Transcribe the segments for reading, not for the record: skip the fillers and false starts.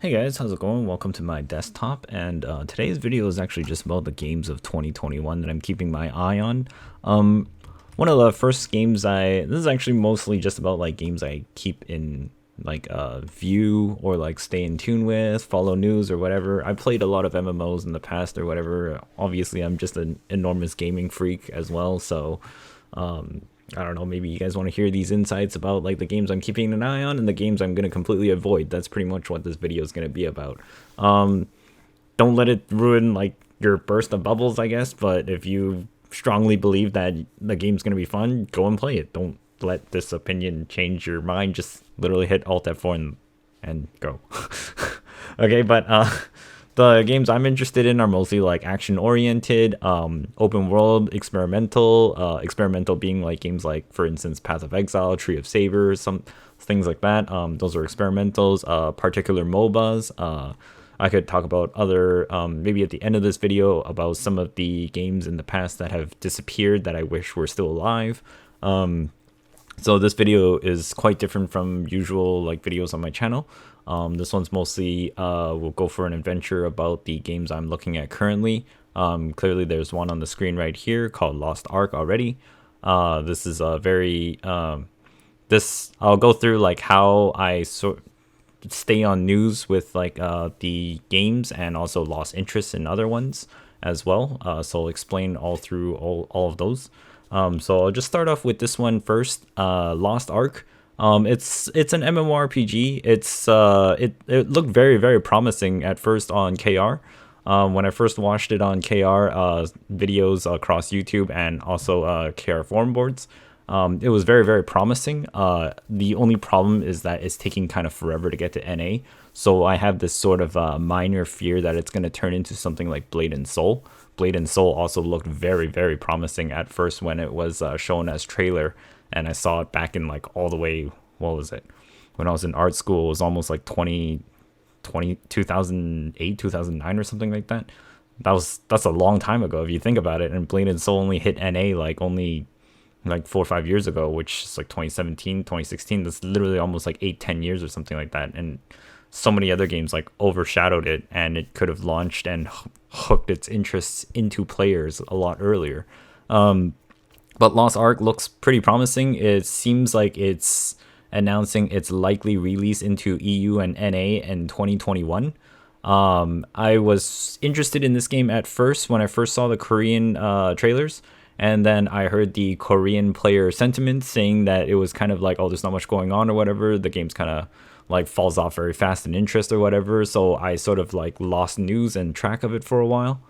Hey guys, how's it going? Welcome to my desktop, and today's video is actually just about the games of 2021 that I'm keeping my eye on. Um, One of the first games this is actually mostly just about like games I keep in like view or like stay in tune with, follow news or whatever. I played a lot of MMOs in the past or whatever. Obviously, I'm just an enormous gaming freak as well, so um, I don't know, maybe you guys want to hear these insights about like the games I'm keeping an eye on and the games I'm going to completely avoid. That's pretty much what this video is going to be about. Um, don't let it ruin like your burst of bubbles, I guess, but if you strongly believe that the game's going to be fun, go and play it. Don't let this opinion change your mind. Just literally hit Alt F4 and go. Okay, but the games I'm interested in are mostly like action oriented, open world, experimental. Experimental being like games like, for instance, Path of Exile, Tree of Savers, some things like that. Those are experimentals. Particular MOBAs. I could talk about other, maybe at the end of this video, about some of the games in the past that have disappeared that I wish were still alive. So this video is quite different from usual like videos on my channel. This one's mostly we'll go for an adventure about the games I'm looking at currently. Clearly there's one on the screen right here called Lost Ark already. This is a very this I'll go through like how I stay on news with like the games and also lost interest in other ones as well. So I'll explain all through all of those. So I'll just start off with this one first, Lost Ark. It's an MMORPG. It looked very promising at first on KR. When I first watched it on KR videos across YouTube and also KR forum boards, it was very promising. The only problem is that it's taking kind of forever to get to NA. So I have this sort of minor fear that it's going to turn into something like Blade and Soul. Blade and Soul also looked very promising at first when it was shown as trailer, and I saw it back in like all the way, what was it? When I was in art school, it was almost like 2008, 2009 or something like that. That's a long time ago if you think about it, and Blade and Soul only hit NA like only like 4 or 5 years ago, which is like 2017, 2016. That's literally almost like 8, 10 years or something like that. And so many other games like overshadowed it, and it could have launched and hooked its interests into players a lot earlier. But Lost Ark looks pretty promising. It seems like it's announcing its likely release into EU and NA in 2021. I was interested in this game at first when I first saw the Korean trailers, and then I heard the Korean player sentiment saying that it was kind of like, oh, there's not much going on or whatever. The game's kind of like falls off very fast in interest or whatever. So I sort of like lost news and track of it for a while.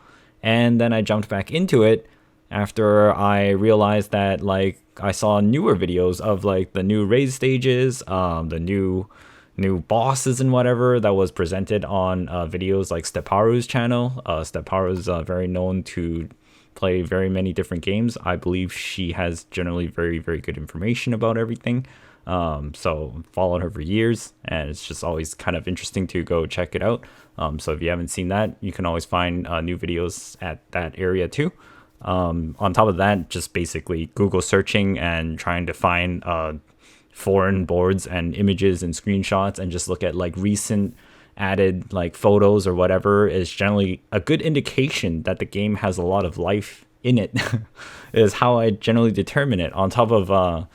And then I jumped back into it after I realized that like I saw newer videos of like the new raid stages, the new bosses and whatever that was presented on videos like Steparu's channel. Steparu's very known to play very many different games. I believe she has generally very good information about everything. So followed her for years, and it's just always kind of interesting to go check it out. So if you haven't seen that, you can always find new videos at that area too. On top of that, just basically Google searching and trying to find foreign boards and images and screenshots and just look at like recent added like photos or whatever is generally a good indication that the game has a lot of life in it. Is how I generally determine it, on top of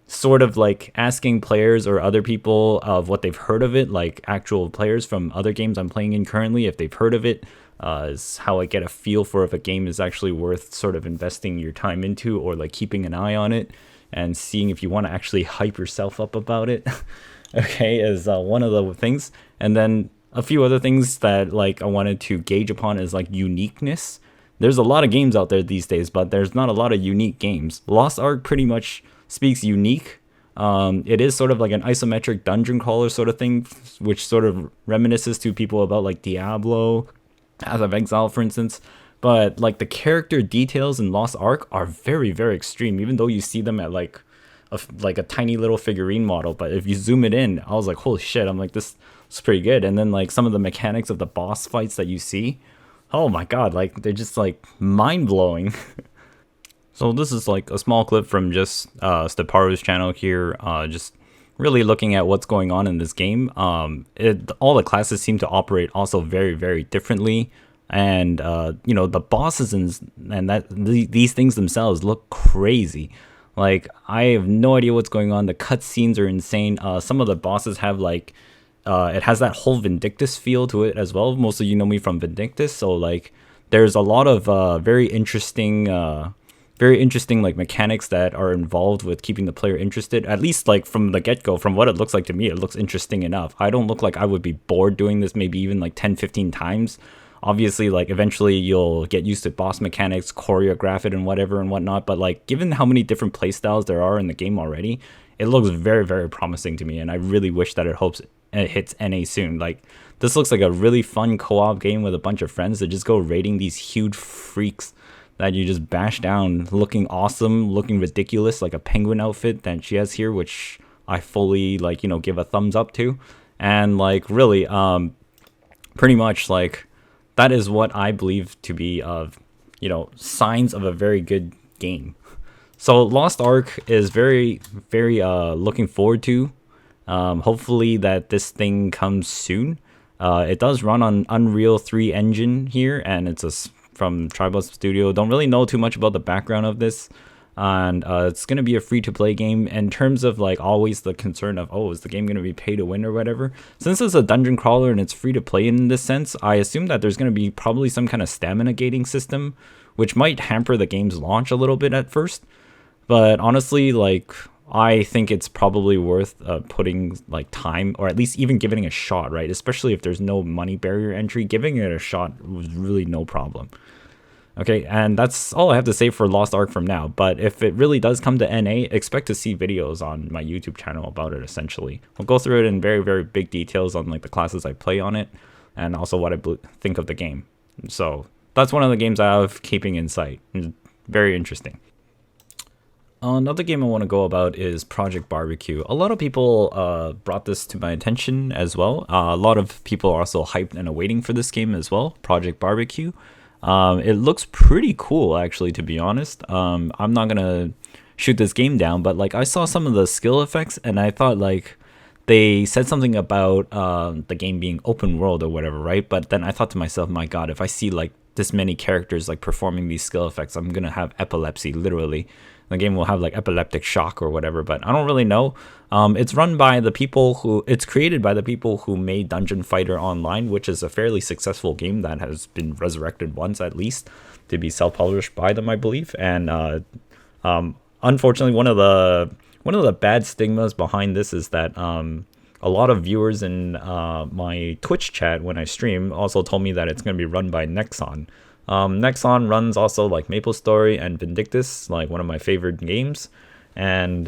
sort of like asking players or other people of what they've heard of it, like actual players from other games I'm playing in currently, if they've heard of it. Is how I get a feel for if a game is actually worth sort of investing your time into or like keeping an eye on it and seeing if you want to actually hype yourself up about it. Okay, is one of the things. And then a few other things that like I wanted to gauge upon is like uniqueness. There's a lot of games out there these days, but there's not a lot of unique games. Lost Ark pretty much speaks unique. It is sort of like an isometric dungeon crawler sort of thing, which sort of reminisces to people about like Diablo, Path of Exile, for instance. But like the character details in Lost Ark are very extreme, even though you see them at like a tiny little figurine model. But if you zoom it in, I was like, holy shit, I'm like, this is pretty good. And then like some of the mechanics of the boss fights that you see, oh my god, like they're just like mind-blowing. So this is like a small clip from just Steparu's channel here, just really looking at what's going on in this game, all the classes seem to operate also very, very differently. And you know, the bosses and these things themselves look crazy. Like, I have no idea what's going on. The cutscenes are insane. Some of the bosses have like, it has that whole Vindictus feel to it as well. Most of you know me from Vindictus, so like, there's a lot of very interesting like mechanics that are involved with keeping the player interested. At least like from the get-go, from what it looks like to me, it looks interesting enough. I don't look like I would be bored doing this maybe even like 10-15 times. Obviously, like, eventually you'll get used to boss mechanics, choreograph it and whatever and whatnot, but like, given how many different playstyles there are in the game already, it looks very, very promising to me, and I really wish that it hits NA soon. Like, this looks like a really fun co-op game with a bunch of friends to just go raiding these huge freaks that you just bash down, looking awesome, looking ridiculous, like a penguin outfit that she has here, which I fully, like, you know, give a thumbs up to. And like, really, pretty much like, that is what I believe to be you know, signs of a very good game. So Lost Ark is very, very looking forward to. Hopefully that this thing comes soon. It does run on Unreal 3 engine here, and it's from Tribal Studio. Don't really know too much about the background of this. And it's going to be a free-to-play game. In terms of like always the concern of, oh, is the game going to be pay to win or whatever? Since it's a dungeon crawler and it's free-to-play in this sense, I assume that there's going to be probably some kind of stamina gating system, which might hamper the game's launch a little bit at first. But honestly, like, I think it's probably worth putting like time, or at least even giving it a shot, right? Especially if there's no money barrier entry, giving it a shot was really no problem. Okay, and that's all I have to say for Lost Ark from now. But if it really does come to NA, expect to see videos on my YouTube channel about it, essentially. I'll go through it in very, very big details on like the classes I play on it, and also what I think of the game. So that's one of the games I have keeping in sight. Very interesting. Another game I want to go about is Project Barbecue. A lot of people brought this to my attention as well. A lot of people are also hyped and awaiting for this game as well, Project Barbecue. It looks pretty cool, actually, to be honest. I'm not gonna shoot this game down, but like, I saw some of the skill effects and I thought like they said something about the game being open world or whatever, right? But then I thought to myself, my God, if I see like this many characters like performing these skill effects, I'm gonna have epilepsy, literally. The game will have like epileptic shock or whatever, but I don't really know. It's run by the people it's created by the people who made Dungeon Fighter Online, which is a fairly successful game that has been resurrected once at least to be self-published by them, I believe. And unfortunately, one of the bad stigmas behind this is that a lot of viewers in my Twitch chat when I stream also told me that it's going to be run by Nexon. Nexon runs also like MapleStory and Vindictus, like one of my favorite games, and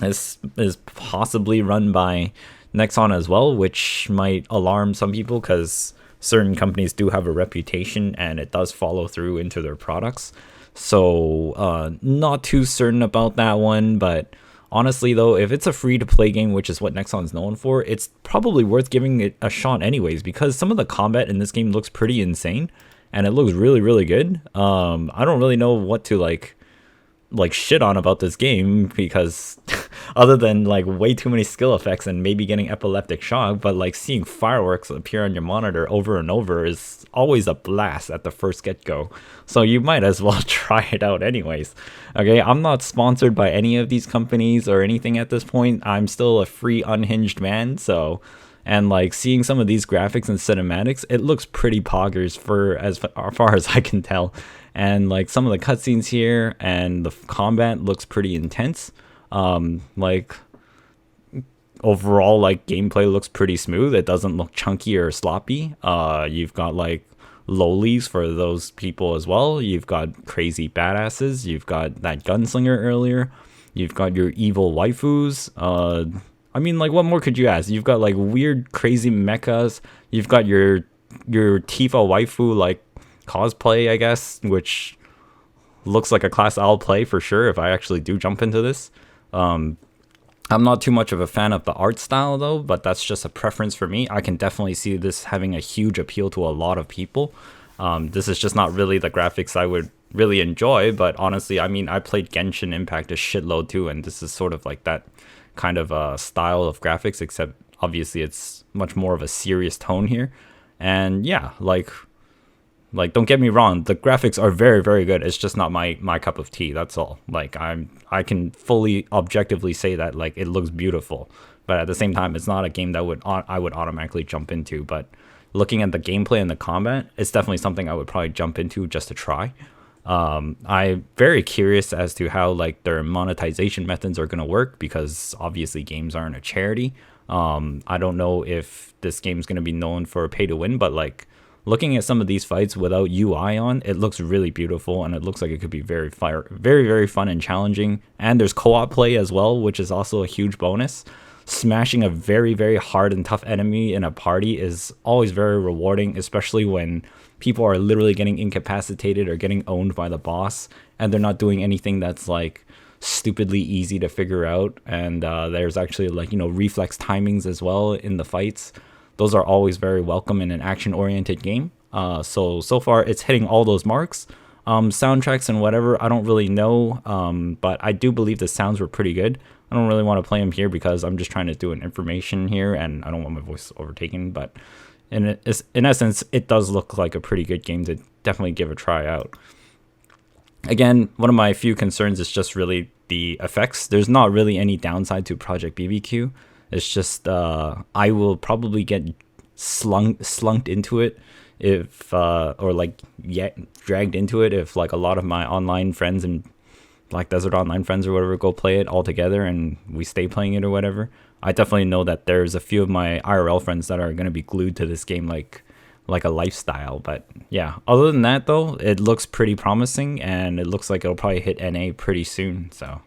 this is possibly run by Nexon as well, which might alarm some people because certain companies do have a reputation and it does follow through into their products. So not too certain about that one, but honestly though, if it's a free-to-play game, which is what Nexon's known for, it's probably worth giving it a shot anyways, because some of the combat in this game looks pretty insane, and it looks really, really good. I don't really know what to like shit on about this game, because other than like way too many skill effects and maybe getting epileptic shock, but like seeing fireworks appear on your monitor over and over is always a blast at the first get-go. So you might as well try it out anyways. Okay, I'm not sponsored by any of these companies or anything at this point. I'm still a free, unhinged man, so... And like seeing some of these graphics and cinematics, it looks pretty poggers for as far as I can tell. And like some of the cutscenes here and the combat looks pretty intense. Like overall, like gameplay looks pretty smooth. It doesn't look chunky or sloppy. You've got like lowlies for those people as well. You've got crazy badasses. You've got that gunslinger earlier. You've got your evil waifus. I mean, like, what more could you ask? You've got like weird, crazy mechas. You've got your Tifa waifu like cosplay, I guess, which looks like a class I'll play for sure if I actually do jump into this. I'm not too much of a fan of the art style though, but that's just a preference for me. I can definitely see this having a huge appeal to a lot of people. This is just not really the graphics I would really enjoy. But honestly, I mean, I played Genshin Impact a shitload too, and this is sort of like that kind of style of graphics, except obviously it's much more of a serious tone here. And yeah, like don't get me wrong, the graphics are very very good. It's just not my cup of tea. That's all. Like I can fully objectively say that like it looks beautiful, but at the same time, it's not a game that I would automatically jump into. But looking at the gameplay and the combat, it's definitely something I would probably jump into just to try. I'm very curious as to how like their monetization methods are going to work, because obviously games aren't a charity. I don't know if this game's going to be known for pay to win, but like looking at some of these fights without UI on, it looks really beautiful, and it looks like it could be very very fun and challenging. And there's co-op play as well, which is also a huge bonus. Smashing a very very hard and tough enemy in a party is always very rewarding, especially when people are literally getting incapacitated or getting owned by the boss, and they're not doing anything that's like stupidly easy to figure out. And there's actually like, you know, reflex timings as well in the fights. Those are always very welcome in an action oriented game. So far it's hitting all those marks. Soundtracks and whatever, I don't really know, but I do believe the sounds were pretty good. I don't really want to play them here because I'm just trying to do an information here, and I don't want my voice overtaken. But in essence, it does look like a pretty good game to definitely give a try out. Again, one of my few concerns is just really the effects. There's not really any downside to Project BBQ. It's just I will probably get slunked into it if or like dragged into it if like a lot of my online friends and like Desert Online friends or whatever go play it all together and we stay playing it or whatever. I definitely know that there's a few of my IRL friends that are going to be glued to this game like a lifestyle. But yeah, other than that though, it looks pretty promising, and it looks like it'll probably hit NA pretty soon, so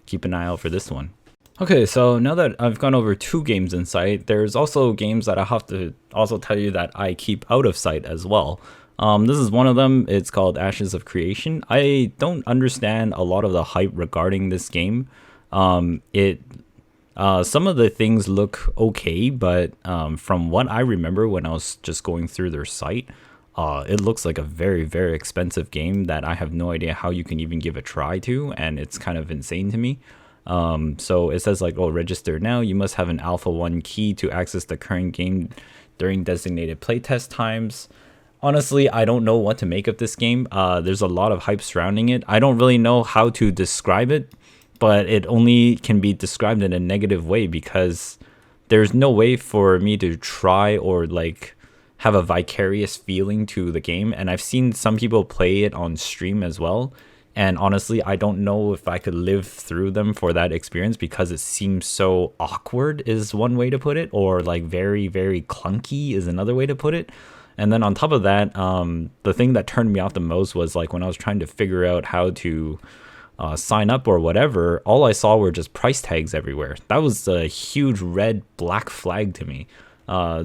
keep an eye out for this one. Okay, so now that I've gone over 2 games in sight, there's also games that I have to also tell you that I keep out of sight as well. This is one of them. It's called Ashes of Creation. I don't understand a lot of the hype regarding this game. Some of the things look okay, but from what I remember when I was just going through their site, it looks like a very, very expensive game that I have no idea how you can even give a try to, and it's kind of insane to me. So it says like, oh, register now. You must have an Alpha 1 key to access the current game during designated playtest times. Honestly, I don't know what to make of this game. There's a lot of hype surrounding it. I don't really know how to describe it, but it only can be described in a negative way because there's no way for me to try or like have a vicarious feeling to the game. And I've seen some people play it on stream as well. And honestly, I don't know if I could live through them for that experience because it seems so awkward is one way to put it, or like very, very clunky is another way to put it. And then on top of that, the thing that turned me off the most was like when I was trying to figure out how to sign up or whatever, all I saw were just price tags everywhere. That was a huge red black flag to me,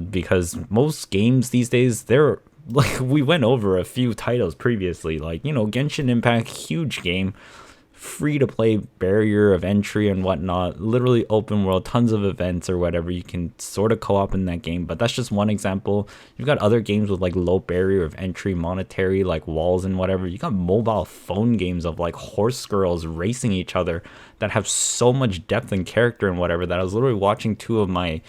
because most games these days, they're like, we went over a few titles previously, like, you know, Genshin Impact, huge game, free to play barrier of entry and whatnot, literally open world, tons of events or whatever. You can sort of co-op in that game, but that's just one example. You've got other games with like low barrier of entry, monetary, like walls and whatever. You got mobile phone games of like horse girls racing each other that have so much depth and character and whatever, that I was literally watching 2 of my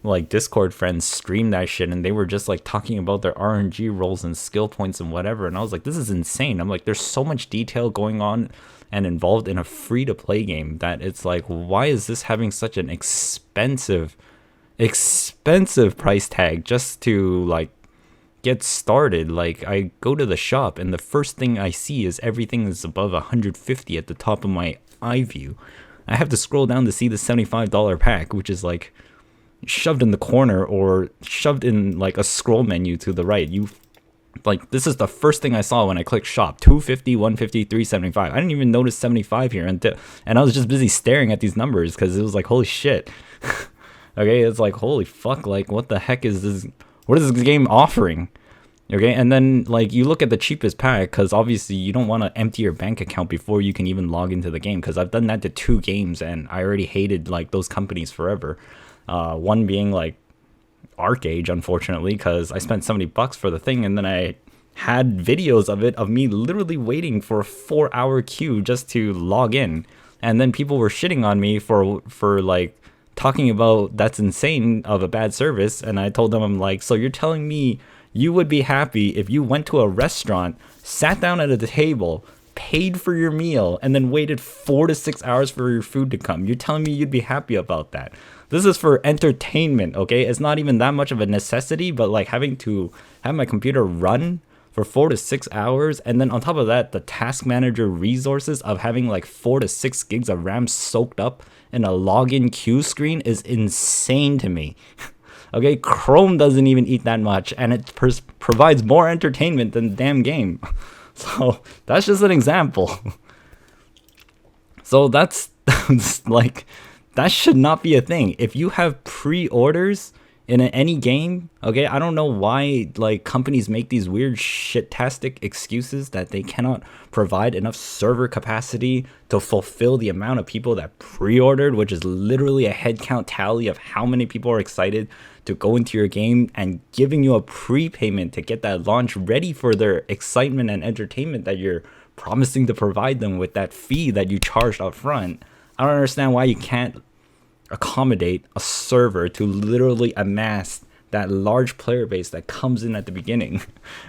like Discord friends stream that shit, and they were just like talking about their RNG rolls and skill points and whatever, and I was like, this is insane. I'm like, there's so much detail going on and involved in a free to play game that it's like, why is this having such an expensive price tag just to like get started? Like, I go to the shop and the first thing I see is everything is above 150 at the top of my eye view. I have to scroll down to see the $75 pack, which is like shoved in the corner or shoved in like a scroll menu to the right. You like, this is the first thing I saw when I clicked shop. 250, 150, 375. I didn't even notice 75 here and I was just busy staring at these numbers because it was like, holy shit. Okay, it's like, holy fuck, like what the heck is this? What is this game offering? Okay, and then like you look at the cheapest pack, because obviously you don't want to empty your bank account before you can even log into the game, because I've done that to 2 games and I already hated like those companies forever. One being like Arcade, unfortunately, because I spent $70 for the thing, and then I had videos of it, of me literally waiting for a 4-hour queue just to log in. And then people were shitting on me for like talking about that's insane of a bad service. And I told them, I'm like, so you're telling me you would be happy if you went to a restaurant, sat down at a table, paid for your meal, and then waited 4 to 6 hours for your food to come? You're telling me you'd be happy about that? This is for entertainment, okay? It's not even that much of a necessity, but like having to have my computer run for 4 to 6 hours, and then on top of that, the task manager resources of having like 4 to 6 gigs of RAM soaked up in a login queue screen is insane to me. Okay, Chrome doesn't even eat that much, and it provides more entertainment than the damn game. So that's just an example. So that's like, that should not be a thing. If you have pre-orders in any game, okay, I don't know why like companies make these weird shit-tastic excuses that they cannot provide enough server capacity to fulfill the amount of people that pre-ordered, which is literally a headcount tally of how many people are excited to go into your game, and giving you a prepayment to get that launch ready for their excitement and entertainment that you're promising to provide them with that fee that you charged up front. I don't understand why you can't accommodate a server to literally amass that large player base that comes in at the beginning.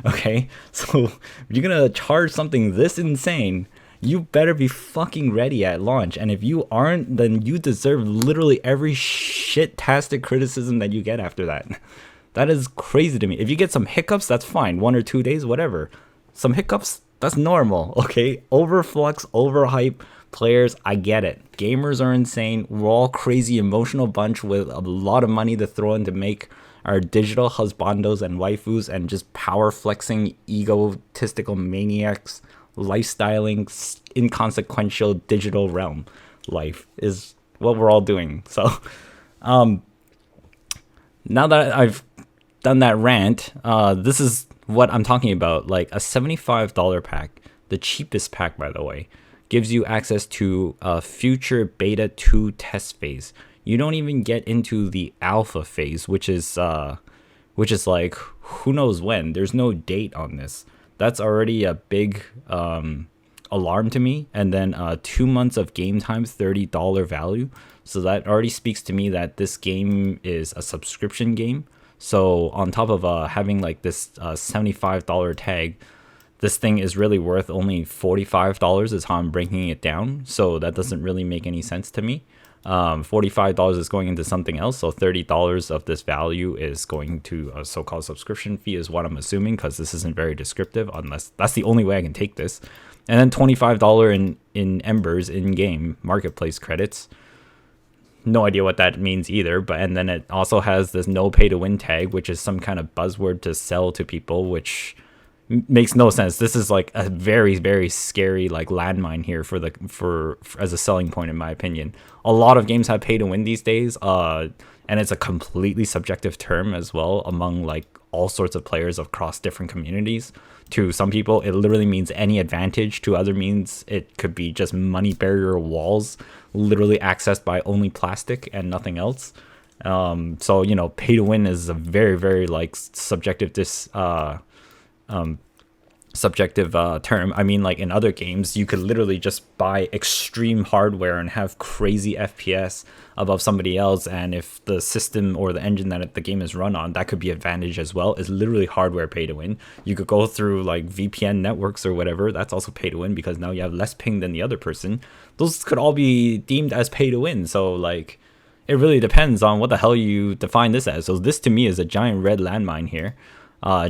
Okay, so if you're gonna charge something this insane, you better be fucking ready at launch. And if you aren't, then you deserve literally every shit-tastic criticism that you get after that. That is crazy to me. If you get some hiccups, that's fine. 1 or 2 days, whatever. Some hiccups, that's normal, okay? Overflux, overhype players, I get it. Gamers are insane. We're all crazy, emotional bunch with a lot of money to throw in to make our digital husbandos and waifus and just power flexing, egotistical maniacs, lifestyling, inconsequential digital realm life is what we're all doing. So now that I've done that rant, this is what I'm talking about. Like a $75 pack, the cheapest pack, by the way, gives you access to a future beta 2 test phase. You don't even get into the alpha phase, which is like who knows when. There's no date on this. That's already a big alarm to me. And then 2 months of game time, $30 value. So that already speaks to me that this game is a subscription game. So on top of having like this $75 tag, this thing is really worth only $45 is how I'm breaking it down. So that doesn't really make any sense to me. $45 is going into something else. So $30 of this value is going to a so-called subscription fee is what I'm assuming, because this isn't very descriptive, unless that's the only way I can take this. And then $25 in Embers in-game marketplace credits. No idea what that means either. But and then it also has this no pay to win tag, which is some kind of buzzword to sell to people, which makes no sense. This is like a very, very scary like landmine here for as a selling point, in my opinion. A lot of games have pay to win these days, and it's a completely subjective term as well among like all sorts of players across different communities. To some people, it literally means any advantage. To other means it could be just money barrier walls, literally accessed by only plastic and nothing else. So you know, pay to win is a very, very like subjective term. I mean, like in other games, you could literally just buy extreme hardware and have crazy FPS above somebody else, and if the system or the engine that the game is run on, that could be advantage as well. It's literally hardware pay to win. You could go through like VPN networks or whatever, that's also pay to win, because now you have less ping than the other person. Those could all be deemed as pay to win. So like, it really depends on what the hell you define this as. So this to me is a giant red landmine here.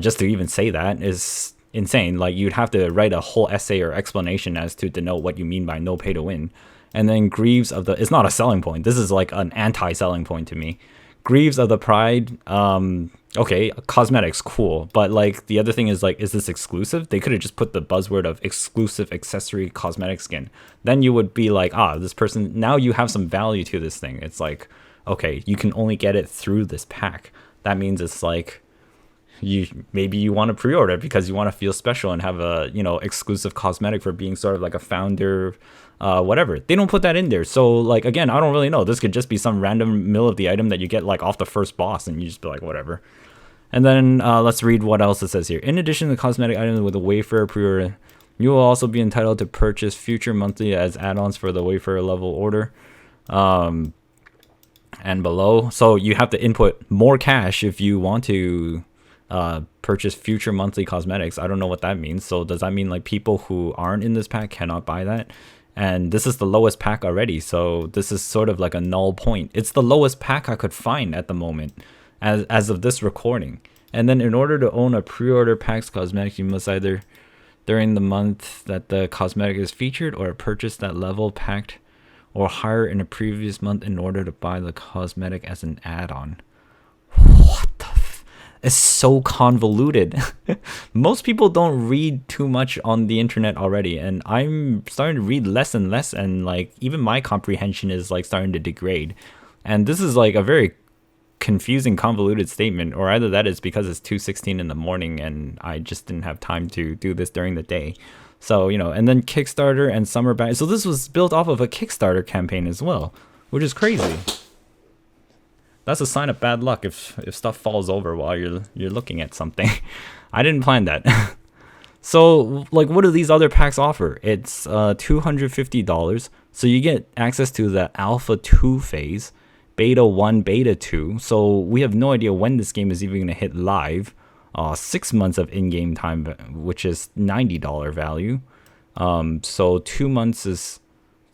Just to even say that is insane. Like, you'd have to write a whole essay or explanation as to denote what you mean by no pay to win. And then Greaves of the, it's not a selling point. This is like an anti-selling point to me. Greaves of the Pride, okay, cosmetics, cool. But like, the other thing is like, is this exclusive? They could have just put the buzzword of exclusive accessory cosmetic skin. Then you would be like, this person, now you have some value to this thing. It's like, okay, you can only get it through this pack. That means it's like, maybe you want to pre-order because you want to feel special and have a, you know, exclusive cosmetic for being sort of like a founder, whatever. They don't put that in there. So like, again, I don't really know. This could just be some random mill of the item that you get like off the first boss and you just be like, whatever. And then let's read what else it says here. In addition to cosmetic items with a Wayfarer pre-order, you will also be entitled to purchase future monthly as add-ons for the Wayfarer level order. And below, so you have to input more cash if you want to purchase future monthly cosmetics. I don't know what that means. So does that mean like people who aren't in this pack cannot buy that? And this is the lowest pack already, so this is sort of like a null point. It's the lowest pack I could find at the moment as of this recording. And then in order to own a pre-order pack's cosmetic, you must either during the month that the cosmetic is featured or purchase that level packed or higher in a previous month in order to buy the cosmetic as an add-on. What the it's so convoluted. Most people don't read too much on the internet already, and I'm starting to read less and less, and like even my comprehension is like starting to degrade. And this is like a very confusing, convoluted statement, or either that is because it's 2:16 in the morning and I just didn't have time to do this during the day. So, you know, and then Kickstarter and Summer Bash. So this was built off of a Kickstarter campaign as well, which is crazy. That's a sign of bad luck if stuff falls over while you're looking at something. I didn't plan that. So, like, what do these other packs offer? It's $250. So you get access to the Alpha 2 phase, Beta 1, Beta 2. So we have no idea when this game is even going to hit live. 6 months of in-game time, which is $90 value. So 2 months is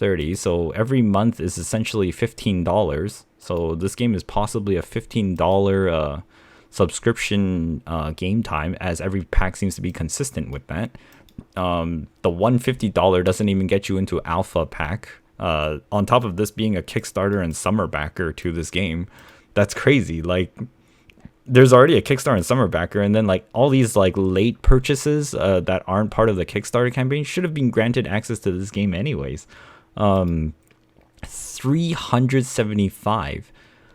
$30. So every month is essentially $15. So this game is possibly a $15 subscription game time, as every pack seems to be consistent with that. The $150 doesn't even get you into Alpha pack. On top of this being a Kickstarter and Summer backer to this game, that's crazy. Like, there's already a Kickstarter and Summer backer, and then like all these like late purchases that aren't part of the Kickstarter campaign should have been granted access to this game anyways. 375.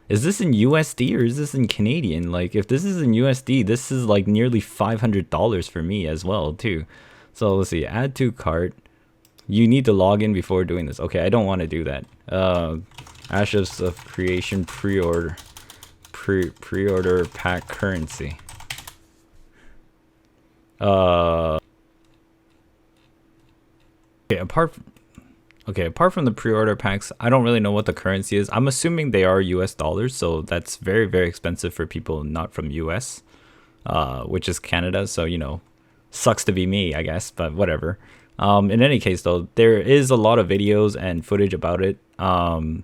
Is this in USD or is this in Canadian? Like, if this is in USD, this is like nearly $500 for me as well too. So let's see, add to cart. You need to log in before doing this. Okay, I don't want to do that. Ashes of Creation pre-order pack currency. Okay, apart from the pre-order packs, I don't really know what the currency is. I'm assuming they are US dollars, so that's very, very expensive for people not from US, which is Canada. So, you know, sucks to be me, I guess, but whatever. In any case, though, there is a lot of videos and footage about it. And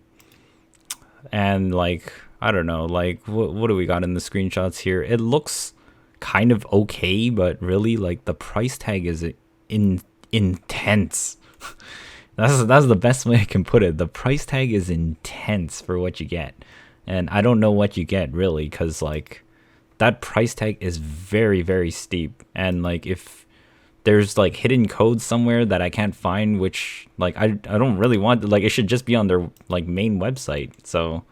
like, I don't know, like what do we got in the screenshots here? It looks kind of okay, but really, like, the price tag is intense. That's the best way I can put it. The price tag is intense for what you get. And I don't know what you get really, because like that price tag is very, very steep. And like if there's like hidden codes somewhere that I can't find, which like I don't really want, like it should just be on their like main website. So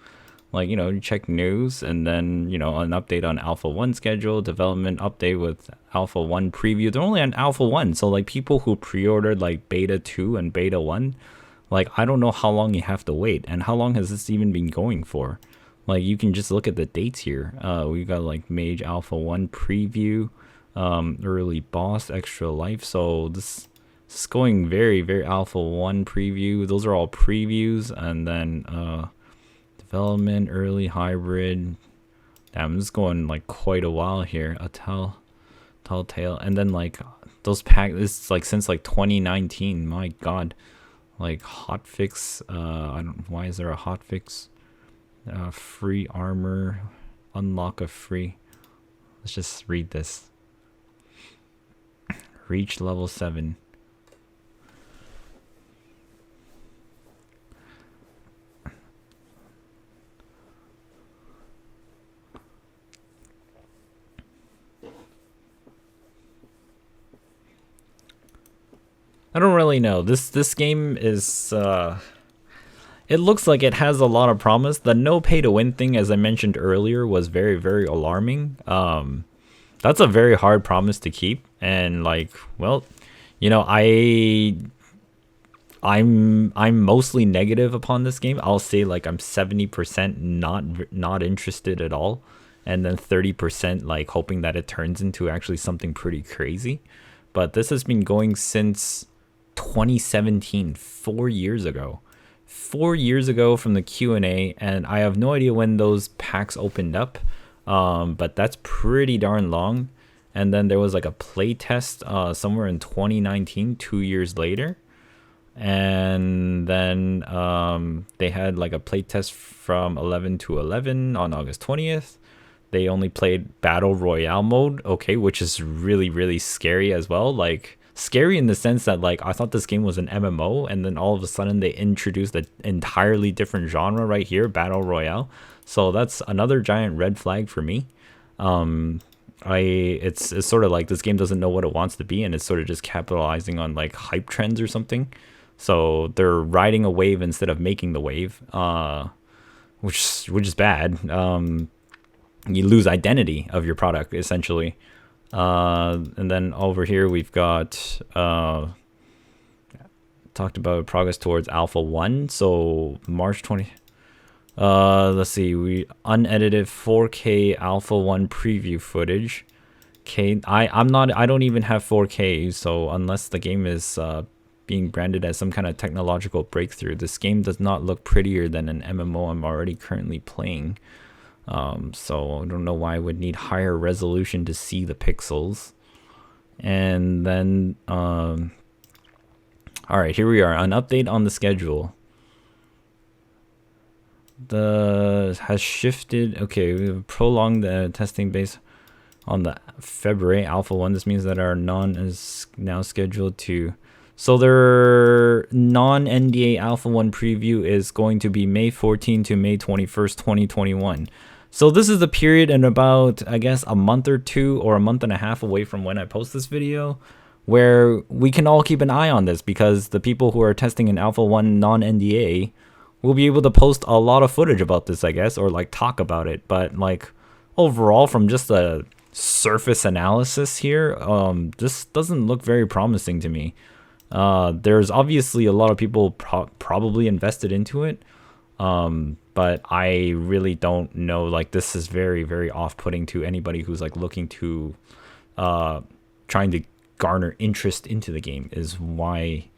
like, you know, you check news and then, you know, an update on Alpha 1 schedule, development update with Alpha 1 preview. They're only on Alpha 1. So like people who pre-ordered like Beta 2 and Beta 1, like I don't know how long you have to wait. And how long has this even been going for? Like you can just look at the dates here. We got like Mage Alpha 1 preview, early boss, extra life. So this is going very, very Alpha 1 preview. Those are all previews. And then development, early hybrid. Damn, this is going like quite a while here. A telltale, and then like those packs. This is like since like 2019. My God, like hotfix. I don't. Why is there a hotfix? Free armor, unlock a free. Let's just read this. Reach level 7. I don't really know. This game is it looks like it has a lot of promise. The no pay to win thing, as I mentioned earlier, was very, very alarming. That's a very hard promise to keep, and like, well, you know, I'm mostly negative upon this game. I'll say like I'm 70% not interested at all. and then 30% like hoping that it turns into actually something pretty crazy. But this has been going since 2017, 4 years ago. 4 years ago from the Q&A, and I have no idea when those packs opened up, but that's pretty darn long. And then there was like a play test somewhere in 2019, 2 years later. And then they had like a play test from 11 to 11 on August 20th. They only played Battle Royale mode, okay, which is really, really scary as well. Like, scary in the sense that, like, I thought this game was an MMO, and then all of a sudden they introduced an entirely different genre right here, Battle Royale. So that's another giant red flag for me. It's sort of like this game doesn't know what it wants to be, and it's sort of just capitalizing on like hype trends or something. So they're riding a wave instead of making the wave, which is bad. You lose identity of your product essentially. And then over here we've got talked about progress towards Alpha 1. So March 20. Let's see, we unedited 4K Alpha 1 preview footage. Okay, I don't even have 4K, so unless the game is being branded as some kind of technological breakthrough, this game does not look prettier than an MMO I'm already currently playing. So I don't know why I would need higher resolution to see the pixels. And then all right, here we are, an update on the schedule. Has shifted. Okay, we've prolonged the testing base on the February Alpha 1. This means that our non is now scheduled to, so their non-NDA Alpha 1 preview is going to be May 14 to May 21st, 2021. So this is the period in about, I guess, a month or two or a month and a half away from when I post this video, where we can all keep an eye on this, because the people who are testing an Alpha 1 non-NDA will be able to post a lot of footage about this, I guess, or like talk about it. But like overall, from just a surface analysis here, this doesn't look very promising to me. There's obviously a lot of people probably invested into it, but I really don't know. Like, this is very, very off-putting to anybody who's like looking to trying to garner interest into the game. Is why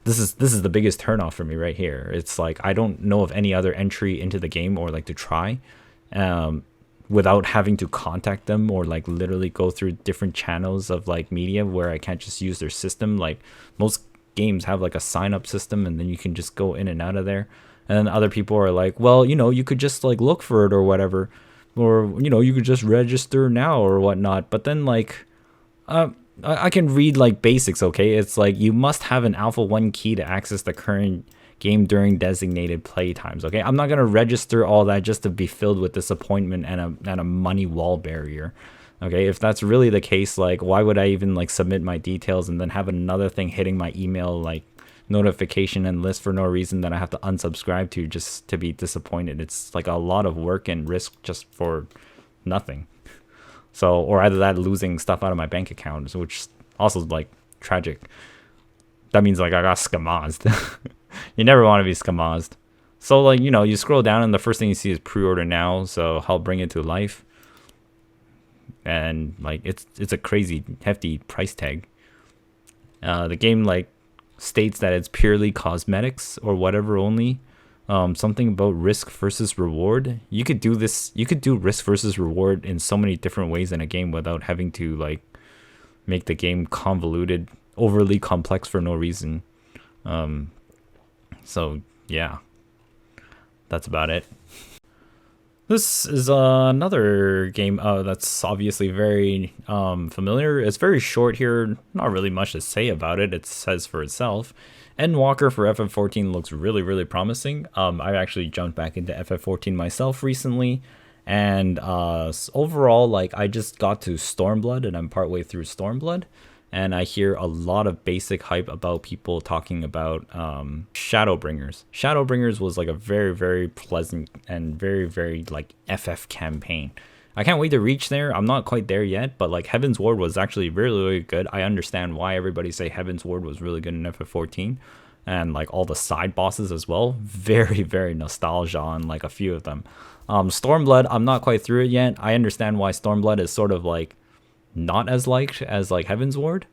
this is the biggest turnoff for me right here. It's like, I don't know of any other entry into the game or like to try without having to contact them or like literally go through different channels of like media where I can't just use their system. Like, most games have like a sign up system, and then you can just go in and out of there. And then other people are like, well, you know, you could just like look for it or whatever, or, you know, you could just register now or whatnot. But then like, I can read like basics, okay? It's like, you must have an Alpha 1 key to access the current game during designated play times, okay? I'm not going to register all that just to be filled with disappointment and a money wall barrier, okay? If that's really the case, like, why would I even like submit my details and then have another thing hitting my email like notification and list for no reason that I have to unsubscribe to just to be disappointed? It's like a lot of work and risk just for nothing. So, or either that, losing stuff out of my bank account, which also is like tragic. That means like I got scamazed. You never want to be scamazed. So like, you know, you scroll down and the first thing you see is pre-order now, so help bring it to life. And like, it's a crazy hefty price tag. The game like states that it's purely cosmetics or whatever only. Something about risk versus reward. You could do this. You could do risk versus reward in so many different ways in a game without having to like make the game convoluted, overly complex for no reason. So yeah, that's about it. This is another game that's obviously very familiar. It's very short here. Not really much to say about it. It says for itself. Endwalker for FF14 looks really, really promising. I actually jumped back into FF14 myself recently. And overall, like, I just got to Stormblood and I'm partway through Stormblood. And I hear a lot of basic hype about people talking about Shadowbringers. Shadowbringers was like a very, very pleasant and very, very like FF campaign. I can't wait to reach there. I'm not quite there yet, but like Heaven's Ward was actually really, really good. I understand why everybody say Heaven's Ward was really good in FF14. and like all the side bosses as well. Very, very nostalgia on like a few of them. Stormblood, I'm not quite through it yet. I understand why Stormblood is sort of like not as liked as like Heavensward.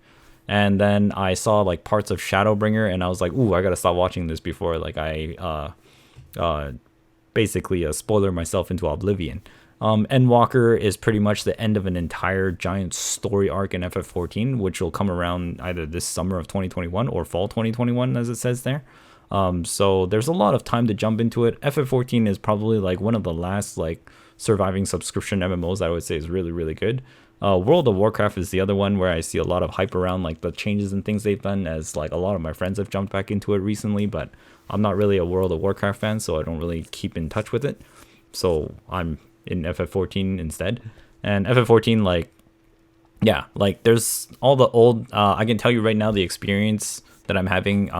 And then I saw like parts of Shadowbringer, and I was like, ooh, I gotta stop watching this before like I basically spoiler myself into oblivion. Endwalker is pretty much the end of an entire giant story arc in FF14, which will come around either this summer of 2021 or fall 2021, as it says there. So there's a lot of time to jump into it. FF14 is probably like one of the last like surviving subscription MMOs that I would say is really, really good. World of Warcraft is the other one where I see a lot of hype around like the changes and things they've done, as like a lot of my friends have jumped back into it recently, but I'm not really a World of Warcraft fan, so I don't really keep in touch with it. So I'm in FF14 instead. And FF14, like, yeah, like there's all the old, I can tell you right now the experience that I'm having.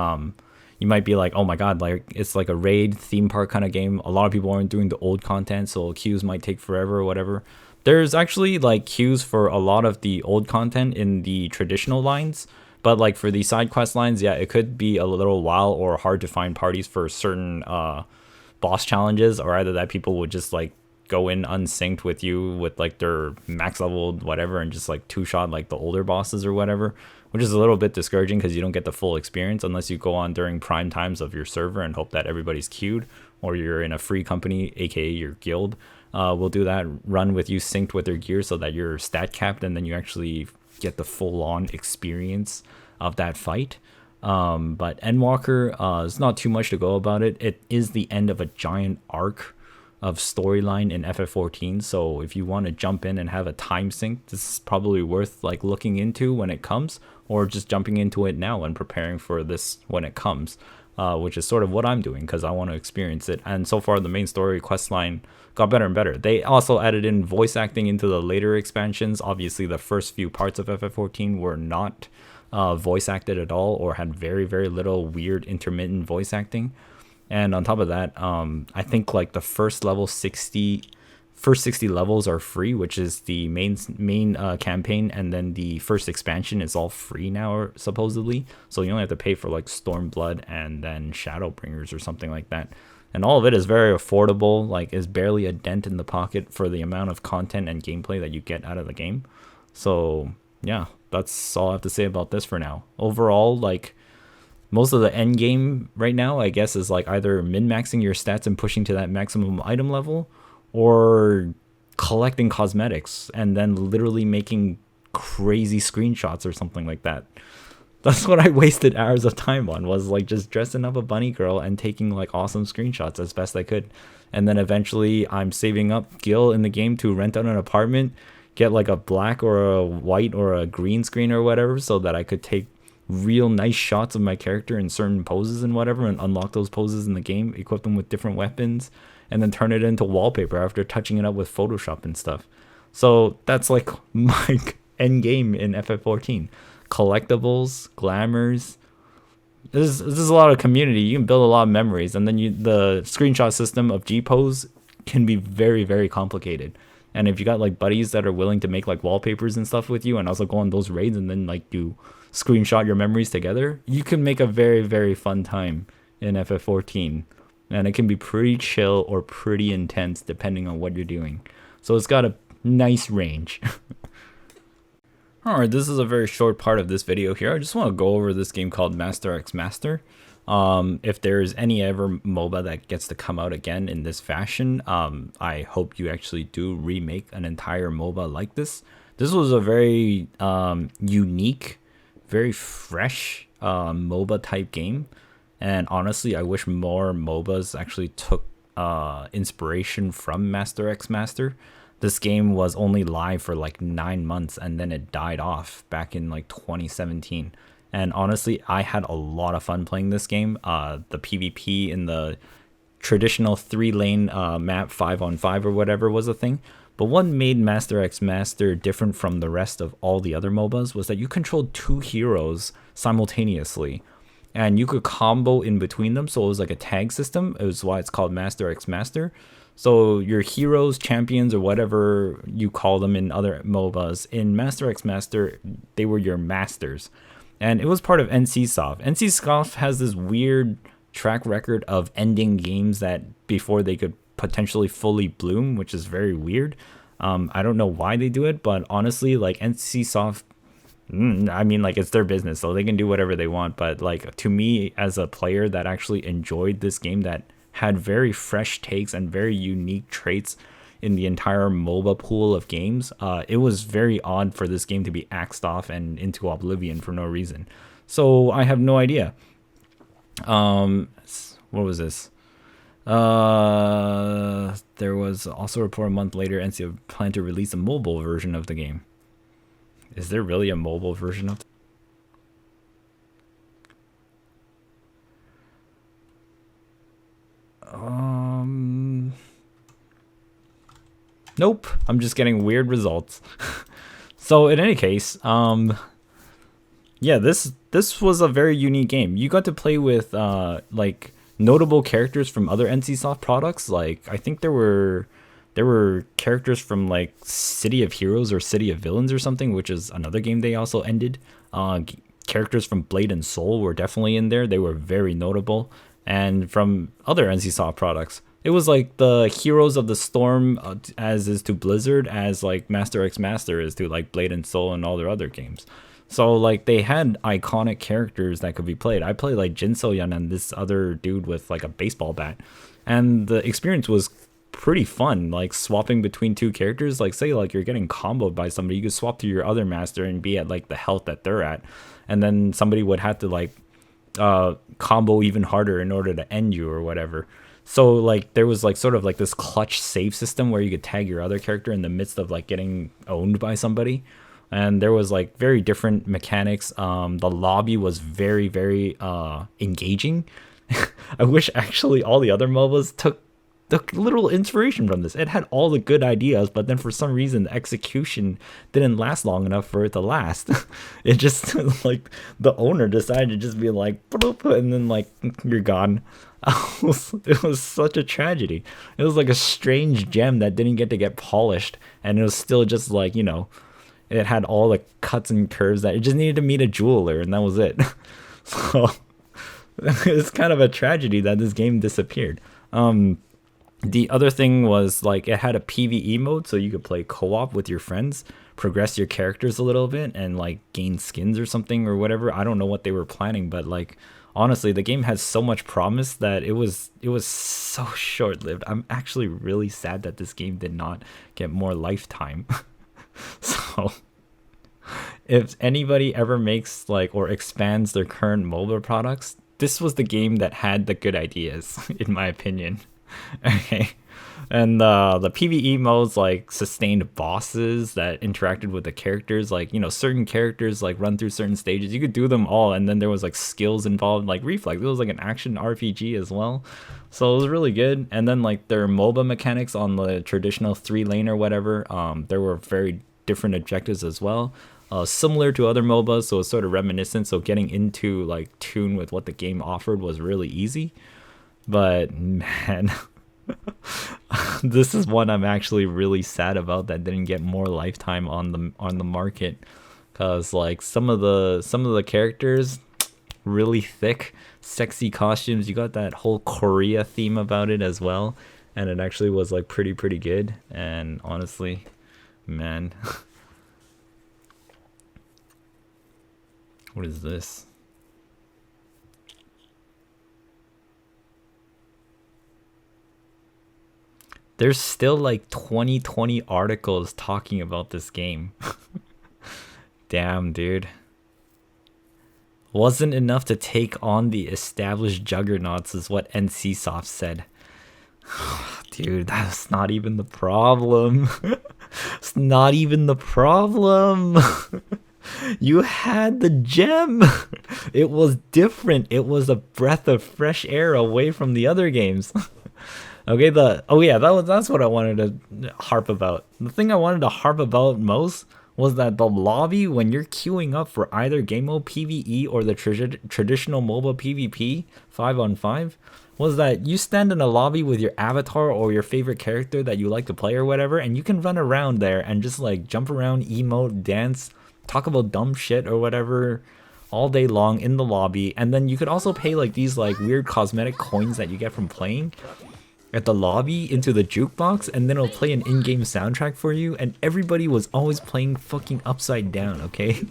You might be like, oh my god, like it's like a raid theme park kind of game. A lot of people aren't doing the old content, so queues might take forever or whatever. There's actually like queues for a lot of the old content in the traditional lines, but like for the side quest lines, yeah, it could be a little while or hard to find parties for certain boss challenges, or either that people would just like go in unsynced with you with like their max leveled whatever and just like two-shot like the older bosses or whatever, which is a little bit discouraging because you don't get the full experience unless you go on during prime times of your server and hope that everybody's queued, or you're in a free company, aka your guild. Will do that run with you synced with their gear so that you're stat capped, and then you actually get the full-on experience of that fight. But Endwalker, there's not too much to go about it. It is the end of a giant arc of storyline in FF14, so if you want to jump in and have a time sync, this is probably worth like looking into when it comes, or just jumping into it now and preparing for this when it comes, which is sort of what I'm doing because I want to experience it. And so far the main story quest line got better and better. They also added in voice acting into the later expansions. Obviously the first few parts of FF14 were not voice acted at all, or had very, very little weird intermittent voice acting. And on top of that, I think like the first 60 levels are free, which is the main campaign, and then the first expansion is all free now, supposedly. So you only have to pay for like Stormblood and then Shadowbringers or something like that. And all of it is very affordable, like is barely a dent in the pocket for the amount of content and gameplay that you get out of the game. So yeah, that's all I have to say about this for now. Overall, like, most of the end game right now, I guess, is like either min-maxing your stats and pushing to that maximum item level, or collecting cosmetics and then literally making crazy screenshots or something like that. That's what I wasted hours of time on, was like just dressing up a bunny girl and taking like awesome screenshots as best I could. And then eventually I'm saving up gil in the game to rent out an apartment, get like a black or a white or a green screen or whatever, so that I could take real nice shots of my character in certain poses and whatever, and unlock those poses in the game, equip them with different weapons, and then turn it into wallpaper after touching it up with Photoshop and stuff. So that's like my end game in FF14. Collectibles, glamours. This is a lot of community. You can build a lot of memories, and then the screenshot system of G-Pose can be very, very complicated. And if you got like buddies that are willing to make like wallpapers and stuff with you, and also go on those raids and then like you screenshot your memories together, you can make a very, very fun time in FF14. And it can be pretty chill or pretty intense depending on what you're doing. So it's got a nice range. Alright, this is a very short part of this video here. I just want to go over this game called Master X Master. If there's any ever MOBA that gets to come out again in this fashion, I hope you actually do remake an entire MOBA like this. This was a very unique, very fresh MOBA type game. And honestly, I wish more MOBAs actually took inspiration from Master X Master. This game was only live for like 9 months, and then it died off back in like 2017. And honestly, I had a lot of fun playing this game. The PvP in the traditional 3-lane map 5-on-5 or whatever was a thing. But what made Master X Master different from the rest of all the other MOBAs was that you controlled 2 heroes simultaneously, and you could combo in between them. So it was like a tag system. It was why it's called Master X Master. So your heroes, champions, or whatever you call them in other MOBAs, in Master X Master, they were your masters. and it was part of NCSoft. NCSoft has this weird track record of ending games that before they could potentially fully bloom, which is very weird. I don't know why they do it, but honestly, like NCSoft, I mean, like it's their business, so they can do whatever they want. But like to me, as a player that actually enjoyed this game, that had very fresh takes and very unique traits in the entire MOBA pool of games, it was very odd for this game to be axed off and into oblivion for no reason. So I have no idea. What was this? There was also a report a month later NCSoft planned to release a mobile version of the game. Is there really a mobile version of Nope. I'm just getting weird results. So in any case, yeah, this was a very unique game. You got to play with like notable characters from other NCSoft products. Like I think there were characters from like City of Heroes or City of Villains or something, which is another game they also ended. Characters from Blade and Soul were definitely in there. They were very notable. And from other NCSoft products, it was like the Heroes of the Storm, as is to Blizzard, as like Master X Master is to like Blade and Soul and all their other games. So like they had iconic characters that could be played. I played like Jin So-yeon and this other dude with like a baseball bat, and the experience was pretty fun. Like swapping between two characters, like say like you're getting comboed by somebody, you could swap to your other master and be at like the health that they're at, and then somebody would have to like combo even harder in order to end you or whatever. So like there was like sort of like this clutch save system where you could tag your other character in the midst of like getting owned by somebody. And there was like very different mechanics. The lobby was very, very engaging. I wish actually all the other MOBAs took literal inspiration from this. It had all the good ideas, but then for some reason the execution didn't last long enough for it to last. It just like the owner decided to just be like, and then like you're gone. It was such a tragedy. It was like a strange gem that didn't get polished, and it was still just like, you know, it had all the cuts and curves that it just needed to meet a jeweler, and that was it. So it's kind of a tragedy that this game disappeared. The other thing was like it had a PvE mode, so you could play co-op with your friends, progress your characters a little bit, and like gain skins or something or whatever. I don't know what they were planning, but like honestly, the game has so much promise that it was so short-lived. I'm actually really sad that this game did not get more lifetime. So if anybody ever makes like or expands their current MOBA products, this was the game that had the good ideas, in my opinion. Okay. And the PvE modes like sustained bosses that interacted with the characters, like, you know, certain characters like run through certain stages. You could do them all, and then there was like skills involved, like Reflex. It was like an action RPG as well. So it was really good. And then like their MOBA mechanics on the traditional 3-lane or whatever, there were very different objectives as well. Similar to other MOBAs, so it's sort of reminiscent. So getting into like tune with what the game offered was really easy. But man, this is one I'm actually really sad about that didn't get more lifetime on the market, because like some of the characters, really thick, sexy costumes. You got that whole Korea theme about it as well, and it actually was like pretty good. And honestly, man, what is this? There's still like 20 articles talking about this game. Damn, dude. Wasn't enough to take on the established juggernauts is what NCSoft said. Dude, that's not even the problem. It's not even the problem. You had the gem. It was different. It was a breath of fresh air away from the other games. Okay, that's what I wanted to harp about. The thing I wanted to harp about most was that the lobby, when you're queuing up for either game mode PvE or the traditional MOBA PvP 5-on-5, was that you stand in a lobby with your avatar or your favorite character that you like to play or whatever, and you can run around there and just like jump around, emote, dance, talk about dumb shit or whatever, all day long in the lobby. And then you could also pay like these like weird cosmetic coins that you get from playing at the lobby into the jukebox, and then it'll play an in-game soundtrack for you, and everybody was always playing fucking Upside Down, okay?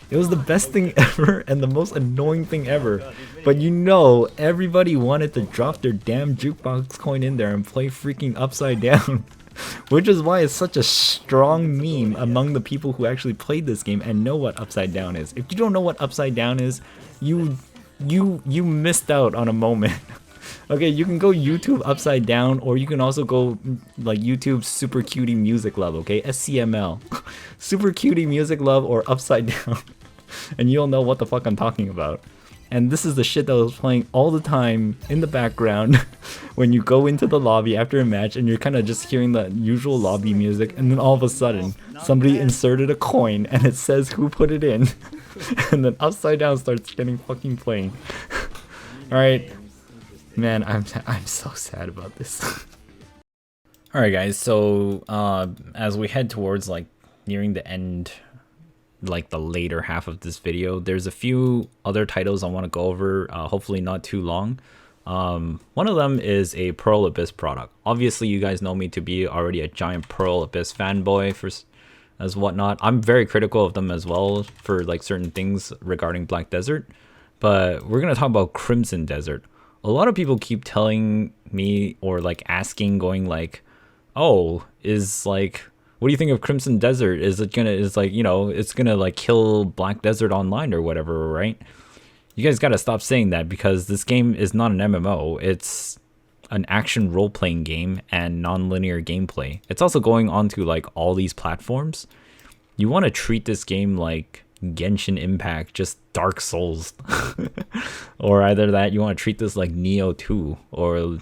It was the best thing ever and the most annoying thing ever. But you know, everybody wanted to drop their damn jukebox coin in there and play freaking Upside Down. Which is why it's such a strong meme among the people who actually played this game and know what Upside Down is. If you don't know what Upside Down is, you missed out on a moment. Okay, you can go YouTube Upside Down, or you can also go like YouTube Super Cutie Music Love, okay? SCML. Super Cutie Music Love or Upside Down. And you'll know what the fuck I'm talking about. And this is the shit that was playing all the time in the background when you go into the lobby after a match and you're kind of just hearing the usual lobby music, and then all of a sudden somebody inserted a coin and it says who put it in. And then Upside Down starts getting fucking playing. Alright. Man, I'm so sad about this. Alright guys, so as we head towards like nearing the end, like the later half of this video, there's a few other titles I want to go over, hopefully not too long. One of them is a Pearl Abyss product. Obviously you guys know me to be already a giant Pearl Abyss fanboy as whatnot. I'm very critical of them as well for like certain things regarding Black Desert, but we're gonna talk about Crimson Desert. A lot of people keep telling me or like asking, going like, oh, is like, what do you think of Crimson Desert? Is it gonna, is like, you know, it's gonna like kill Black Desert Online or whatever, right? You guys gotta stop saying that, because this game is not an MMO. It's an action role-playing game and non-linear gameplay. It's also going on to like all these platforms. You want to treat this game like Genshin Impact, just Dark Souls. Or either that, you want to treat this like Neo 2 or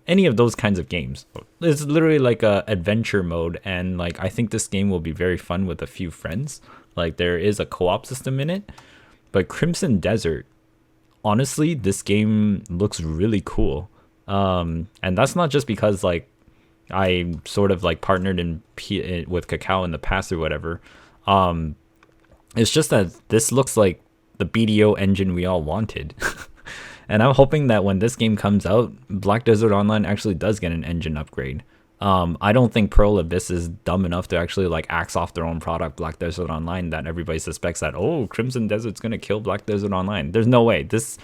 any of those kinds of games. It's literally like a adventure mode, and like I think this game will be very fun with a few friends. Like there is a co-op system in it. But Crimson Desert, honestly, this game looks really cool. And that's not just because like I sort of like partnered with Kakao in the past or whatever. It's just that this looks like the BDO engine we all wanted. And I'm hoping that when this game comes out, Black Desert Online actually does get an engine upgrade. I don't think Pearl Abyss is dumb enough to actually like axe off their own product, Black Desert Online, that everybody suspects that, oh, Crimson Desert's gonna kill Black Desert Online. There's no way. This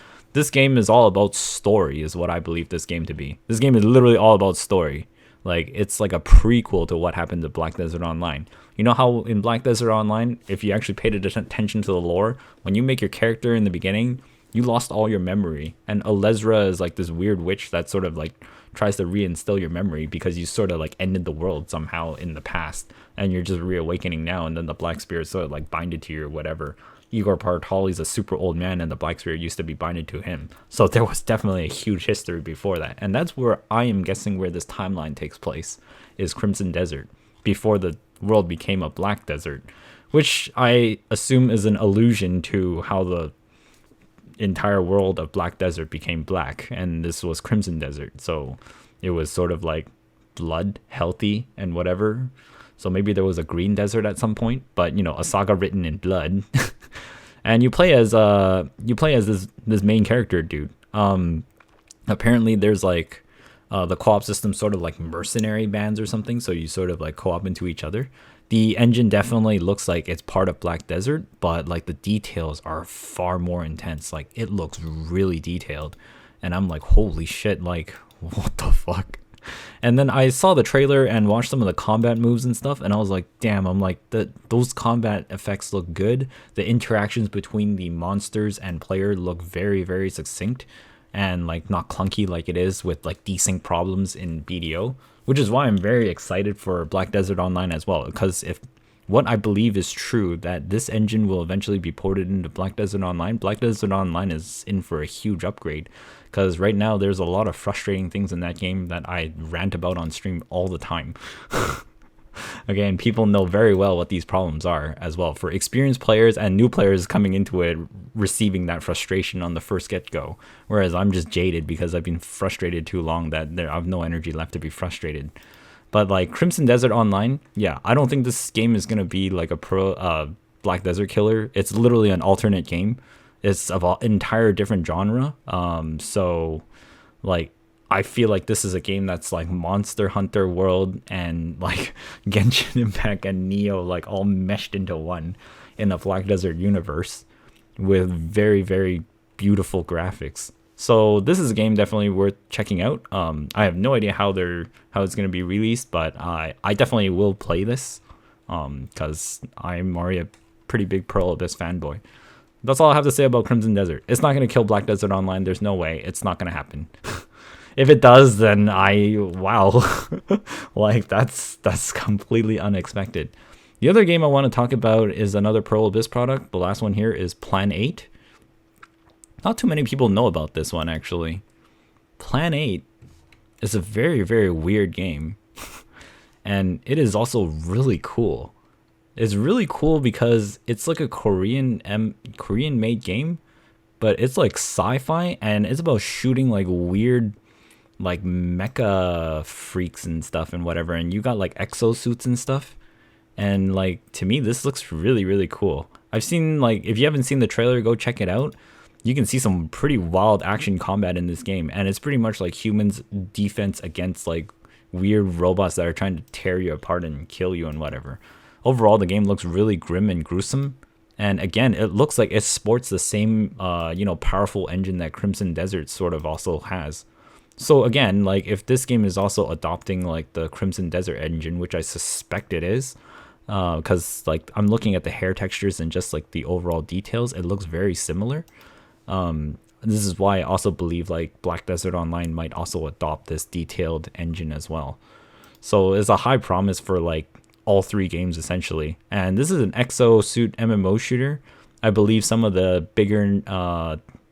game is all about story, is what I believe this game to be. This game is literally all about story. Like, it's like a prequel to what happened to Black Desert Online. You know how in Black Desert Online, if you actually paid attention to the lore, when you make your character in the beginning, you lost all your memory. And Alezra is like this weird witch that sort of like tries to reinstill your memory, because you sort of like ended the world somehow in the past and you're just reawakening now, and then the Black Spirit sort of like binded to you or whatever. Igor Partali's a super old man and the Black Spirit used to be binded to him. So there was definitely a huge history before that. And that's where I am guessing where this timeline takes place, is Crimson Desert, before the world became a Black Desert, which I assume is an allusion to how the entire world of Black Desert became black, and this was Crimson Desert. So it was sort of like blood, healthy, and whatever. So maybe there was a green desert at some point, but you know, a saga written in blood. And you play as this main character dude. Apparently there's like the co-op system sort of like mercenary bands or something, so you sort of like co-op into each other. The engine definitely looks like it's part of Black Desert, but like the details are far more intense. Like it looks really detailed, and I'm like, holy shit, like what the fuck. And then I saw the trailer and watched some of the combat moves and stuff, and I was like, damn, I'm like, those combat effects look good. The interactions between the monsters and player look very, very succinct and like not clunky like it is with like desync problems in BDO, which is why I'm very excited for Black Desert Online as well, because if what I believe is true, that this engine will eventually be ported into Black Desert Online, Black Desert Online is in for a huge upgrade. Because right now there's a lot of frustrating things in that game that I rant about on stream all the time. Again, people know very well what these problems are as well, for experienced players and new players coming into it, receiving that frustration on the first get-go. Whereas I'm just jaded because I've been frustrated too long that I have no energy left to be frustrated. But like Crimson Desert Online, yeah, I don't think this game is going to be like a Black Desert Killer. It's literally an alternate game. It's of an entire different genre. So like I feel like this is a game that's like Monster Hunter World and like Genshin Impact and Neo like all meshed into one in the Black Desert universe with very, very beautiful graphics. So this is a game definitely worth checking out. I have no idea how it's gonna be released, but I definitely will play this because I'm already a pretty big Pearl Abyss fanboy. That's all I have to say about Crimson Desert. It's not gonna kill Black Desert Online. There's no way. It's not gonna happen. If it does, then wow, like that's completely unexpected. The other game I want to talk about is another Pearl Abyss product. The last one here is Plan8. Not too many people know about this one, actually. Plan8 is a very, very weird game. And it is also really cool. It's really cool because it's like a Korean-made game, but it's like sci-fi, and it's about shooting like weird like mecha freaks and stuff and whatever, and you got like exosuits and stuff. And like to me this looks really, really cool. I've seen, like, if you haven't seen the trailer, go check it out. You can see some pretty wild action combat in this game, and it's pretty much like humans defense against like weird robots that are trying to tear you apart and kill you and whatever. Overall the game looks really grim and gruesome, and again it looks like it sports the same powerful engine that Crimson Desert sort of also has. So again, like if this game is also adopting like the Crimson Desert engine, which I suspect it is, because like I'm looking at the hair textures and just like the overall details, it looks very similar. This is why I also believe like Black Desert Online might also adopt this detailed engine as well. So it's a high promise for like all three games essentially. And this is an exosuit MMO shooter. I believe some of the bigger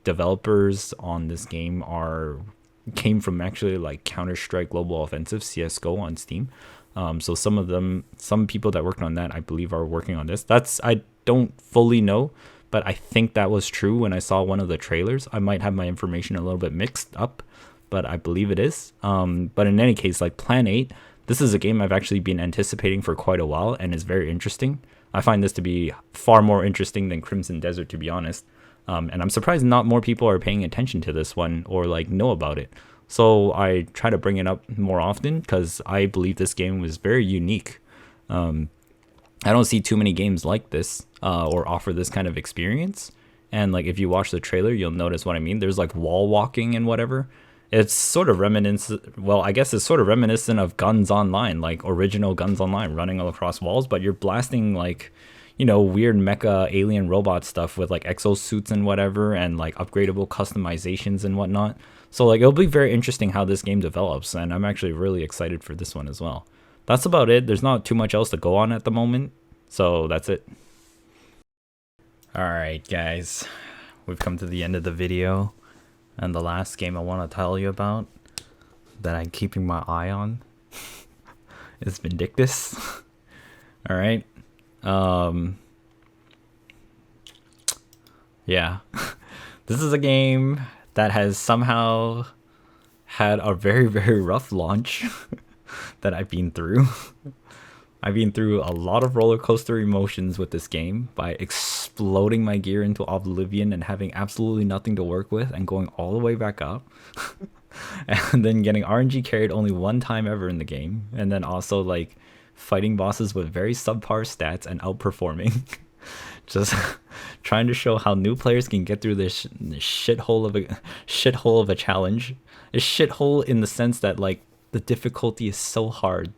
developers on this game came from actually like Counter-Strike Global Offensive, CSGO on Steam. So some people that worked on that, I believe, are working on this. I don't fully know, but I think that was true when I saw one of the trailers. I might have my information a little bit mixed up, but I believe it is. But in any case, like Plan8, this is a game I've actually been anticipating for quite a while and is very interesting. I find this to be far more interesting than Crimson Desert, to be honest. And I'm surprised not more people are paying attention to this one or like know about it. So I try to bring it up more often because I believe this game was very unique. I don't see too many games like this or offer this kind of experience. And like if you watch the trailer, you'll notice what I mean. There's like wall walking and whatever. It's sort of reminiscent. Well, I guess it's sort of reminiscent of Guns Online, like original Guns Online, running all across walls, but you're blasting like, weird mecha alien robot stuff with like exosuits and whatever, and like upgradable customizations and whatnot. So like it'll be very interesting how this game develops, and I'm actually really excited for this one as well. That's about it. There's not too much else to go on at the moment, so that's it. Alright guys, we've come to the end of the video, and the last game I want to tell you about that I'm keeping my eye on is Vindictus. Alright. Yeah. This is a game that has somehow had a very, very rough launch that I've been through. I've been through a lot of roller coaster emotions with this game by exploding my gear into oblivion and having absolutely nothing to work with and going all the way back up. And then getting RNG carried only one time ever in the game. And then also like fighting bosses with very subpar stats and outperforming. Just trying to show how new players can get through this shithole of a challenge. A shithole in the sense that like the difficulty is so hard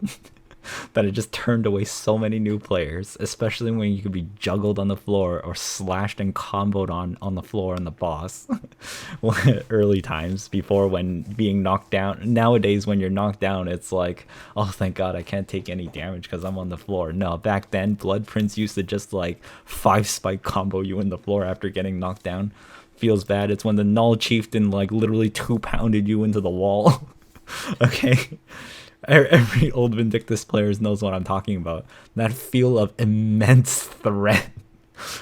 that it just turned away so many new players, especially when you could be juggled on the floor or slashed and comboed on the floor on the boss. Early times before, when being knocked down. Nowadays when you're knocked down, it's like, oh thank god I can't take any damage because I'm on the floor. No, back then Blood Prince used to just like 5-spike combo you in the floor after getting knocked down. Feels bad. It's when the Null Chieftain like literally 2-pounded you into the wall. Okay, every old Vindictus players knows what I'm talking about. That feel of immense threat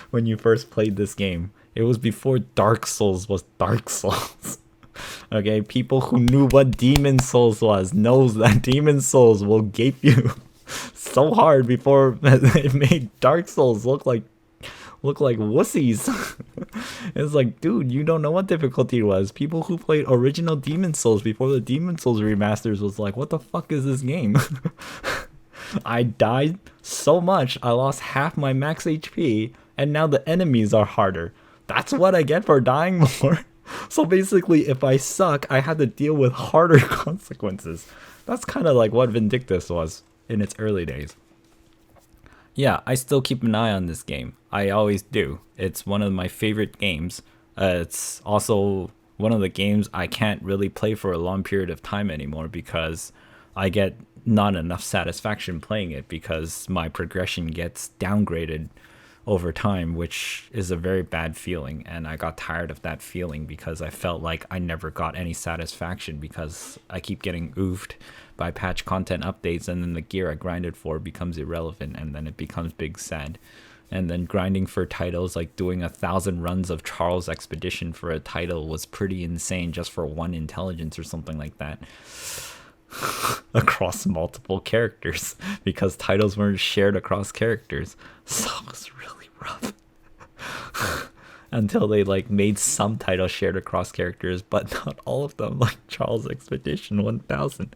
when you first played this game. It was before Dark Souls was Dark Souls. Okay, people who knew what Demon Souls was knows that Demon Souls will gape you so hard before it made Dark Souls look like look like wussies. It's like, dude, you don't know what difficulty it was. People who played original Demon Souls before the Demon Souls remasters was like, what the fuck is this game? I died so much, I lost half my max HP, and now the enemies are harder. That's what I get for dying more. So basically, if I suck, I had to deal with harder consequences. That's kind of like what Vindictus was in its early days. Yeah, I still keep an eye on this game. I always do. It's one of my favorite games. It's also one of the games I can't really play for a long period of time anymore because I get not enough satisfaction playing it because my progression gets downgraded over time, which is a very bad feeling. And I got tired of that feeling because I felt like I never got any satisfaction because I keep getting oofed by patch content updates, and then the gear I grinded for becomes irrelevant, and then it becomes big sad. And then grinding for titles, like doing 1,000 runs of Charles Expedition for a title was pretty insane just for one intelligence or something like that. Across multiple characters because titles weren't shared across characters. So it was really rough. Until they like made some titles shared across characters, but not all of them, like Charles Expedition 1000.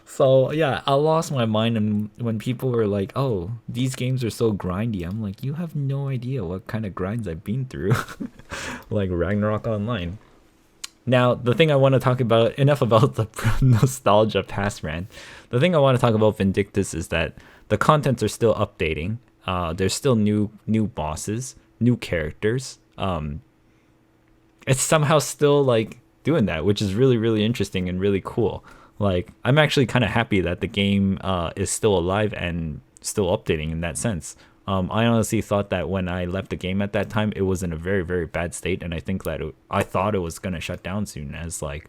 So yeah, I lost my mind, and when people were like, oh, these games are so grindy, I'm like, you have no idea what kind of grinds I've been through. Like Ragnarok Online. Now, the thing I want to talk about, enough about the nostalgia past rant. The thing I want to talk about Vindictus is that the contents are still updating. There's still new bosses, new characters. It's somehow still like doing that, which is really, really interesting and really cool. Like, I'm actually kind of happy that the game is still alive and still updating in that sense. I honestly thought that when I left the game at that time, it was in a very, very bad state, and I think that I thought it was gonna shut down soon, as like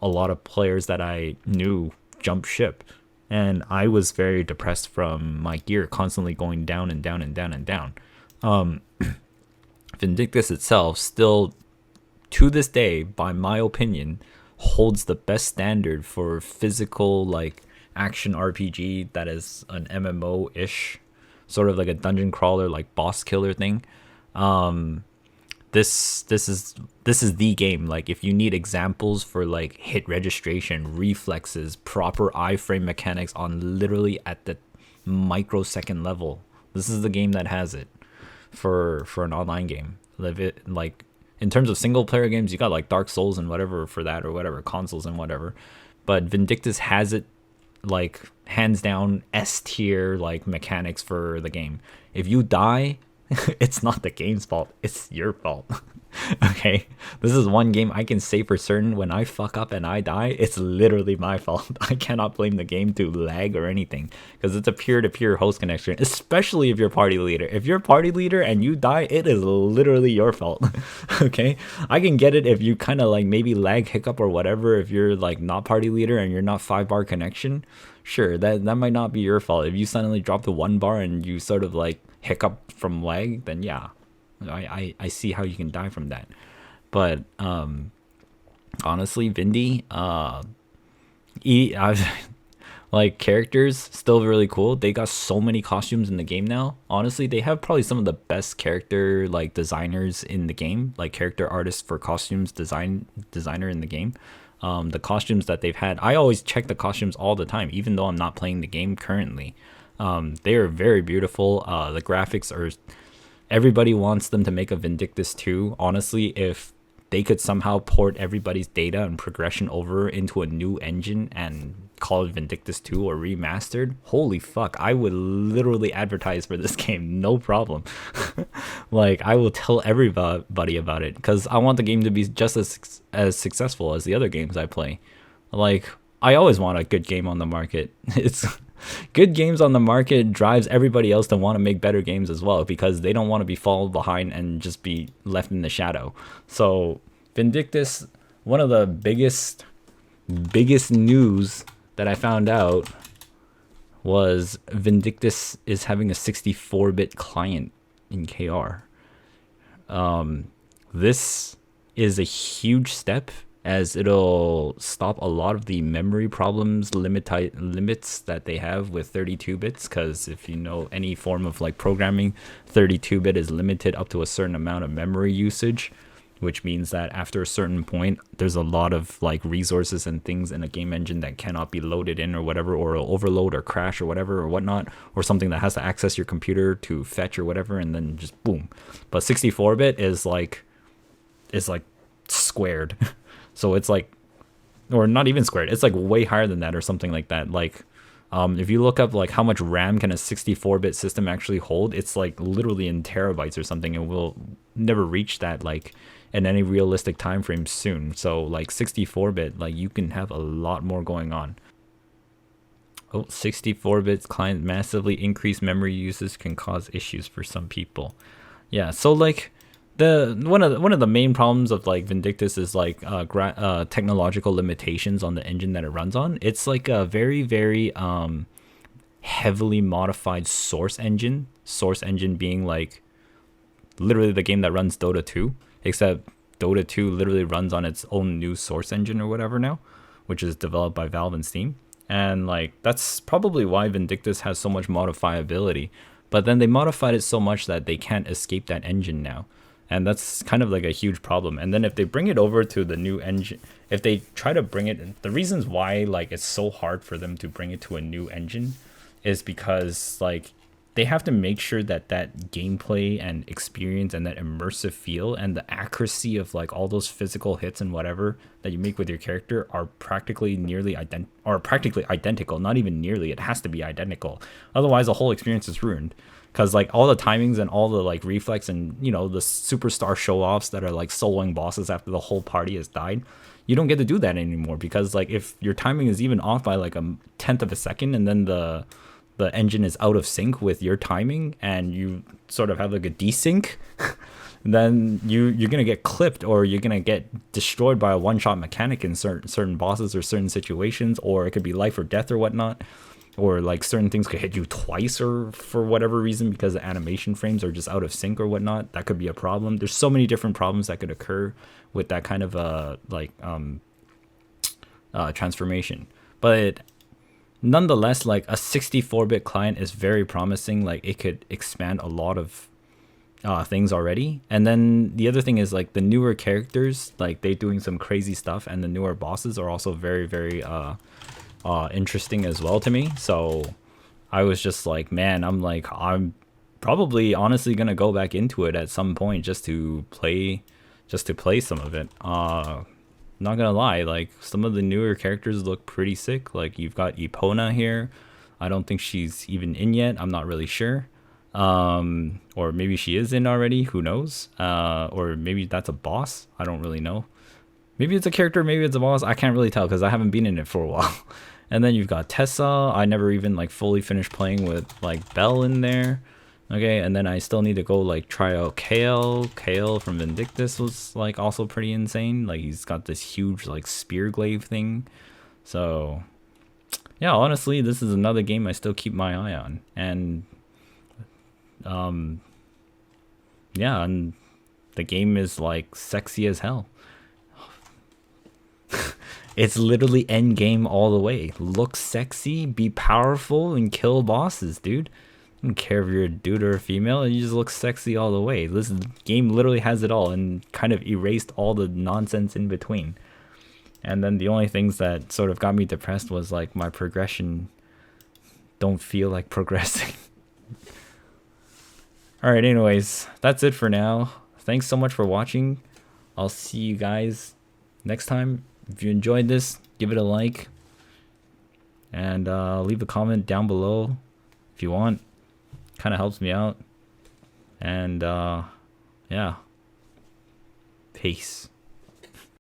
a lot of players that I knew jumped ship, and I was very depressed from my gear constantly going down and down and down and down. Vindictus itself still, to this day, by my opinion, holds the best standard for physical like action RPG that is an MMO-ish, sort of like a dungeon crawler, like boss killer thing. This is the game. Like, if you need examples for like hit registration, reflexes, proper iframe mechanics on literally at the microsecond level, this is the game that has it for an online game. Like in terms of single player games, you got like Dark Souls and whatever for that, or whatever consoles and whatever, but Vindictus has it like hands down S tier like mechanics for the game. If you die, it's not the game's fault, it's your fault. Okay, this is one game I can say for certain, when I fuck up and I die, it's literally my fault. I cannot blame the game to lag or anything, because it's a peer-to-peer host connection, especially if you're party leader. If you're party leader and you die, it is literally your fault. Okay, I can get it if you kind of like maybe lag, hiccup or whatever, if you're like not party leader and you're not 5-bar connection. Sure, that might not be your fault. If you suddenly drop to 1 bar and you sort of like hiccup from lag, then yeah, I see how you can die from that. But honestly, Vindi, like characters still really cool. They got so many costumes in the game now. Honestly, they have probably some of the best character like designers in the game, like character artists for costumes designer in the game. The costumes that they've had, I always check the costumes all the time, even though I'm not playing the game currently. They are very beautiful. The graphics are, everybody wants them to make a Vindictus 2. Honestly, if they could somehow port everybody's data and progression over into a new engine and call it Vindictus 2 or remastered, holy fuck, I would literally advertise for this game, no problem. Like, I will tell everybody about it, because I want the game to be just as successful as the other games I play. Like, I always want a good game on the market. It's good games on the market drives everybody else to want to make better games as well, because they don't want to be fall behind and just be left in the shadow. So Vindictus, one of the biggest news that I found out was Vindictus is having a 64-bit client in KR. This is a huge step as it'll stop a lot of the memory problems limits that they have with 32 bits. Because if you know any form of like programming, 32-bit is limited up to a certain amount of memory usage, which means that after a certain point, there's a lot of like resources and things in a game engine that cannot be loaded in or whatever, or it'll overload or crash or whatever or whatnot, or something that has to access your computer to fetch or whatever, and then just boom. But 64-bit is like squared. So it's like, or not even squared, it's like way higher than that or something like that. Like if you look up like how much RAM can a 64-bit system actually hold, it's like literally in terabytes or something, and we'll never reach that like in any realistic time frame soon. So like 64-bit, like you can have a lot more going on. Oh, 64-bit client massively increased memory usage can cause issues for some people. Yeah, so like the one of the main problems of like Vindictus is like technological limitations on the engine that it runs on. It's like a very very heavily modified source engine. Source engine being like literally the game that runs Dota 2, except Dota 2 literally runs on its own new source engine or whatever now, which is developed by Valve and Steam. And like that's probably why Vindictus has so much modifiability. But then they modified it so much that they can't escape that engine now. And that's kind of like a huge problem. And then if they bring it over to the new engine, if they try to bring it, the reasons why like it's so hard for them to bring it to a new engine is because like they have to make sure that that gameplay and experience and that immersive feel and the accuracy of like all those physical hits and whatever that you make with your character are practically identical. Not even nearly, it has to be identical, otherwise the whole experience is ruined. Because like all the timings and all the like reflex and you know the superstar show-offs that are like soloing bosses after the whole party has died, you don't get to do that anymore. Because like if your timing is even off by like a tenth of a second, and then the engine is out of sync with your timing, and you sort of have like a desync, then you're gonna get clipped, or you're gonna get destroyed by a one-shot mechanic in certain bosses or certain situations, or it could be life or death or whatnot. Or like certain things could hit you twice or for whatever reason because the animation frames are just out of sync or whatnot. That could be a problem. There's so many different problems that could occur with that kind of transformation. But nonetheless, like a 64-bit client is very promising. Like it could expand a lot of things already. And then the other thing is like the newer characters, like they doing some crazy stuff, and the newer bosses are also very very interesting as well to me. So I was just like, man, I'm probably honestly gonna go back into it at some point just to play some of it. Not gonna lie, like some of the newer characters look pretty sick. Like you've got Epona here. I don't think she's even in yet, I'm not really sure. Or maybe she is in already, who knows. Or maybe that's a boss, I don't really know. Maybe it's a character, maybe it's a boss. I can't really tell because I haven't been in it for a while. And then you've got Tessa. I never even like fully finished playing with like Belle in there. Okay, and then I still need to go like try out Kale. Kale from Vindictus was like also pretty insane. Like he's got this huge like spear glaive thing. So yeah, honestly, this is another game I still keep my eye on. And yeah, and the game is like sexy as hell. It's literally end game all the way. Look sexy, be powerful, and kill bosses, dude. I don't care if you're a dude or a female, you just look sexy all the way. This game literally has it all and kind of erased all the nonsense in between. And then the only things that sort of got me depressed was like my progression don't feel like progressing. Alright, anyways, that's it for now. Thanks so much for watching. I'll see you guys next time. If you enjoyed this, give it a like. And leave a comment down below if you want. Kind of helps me out. And yeah. Peace.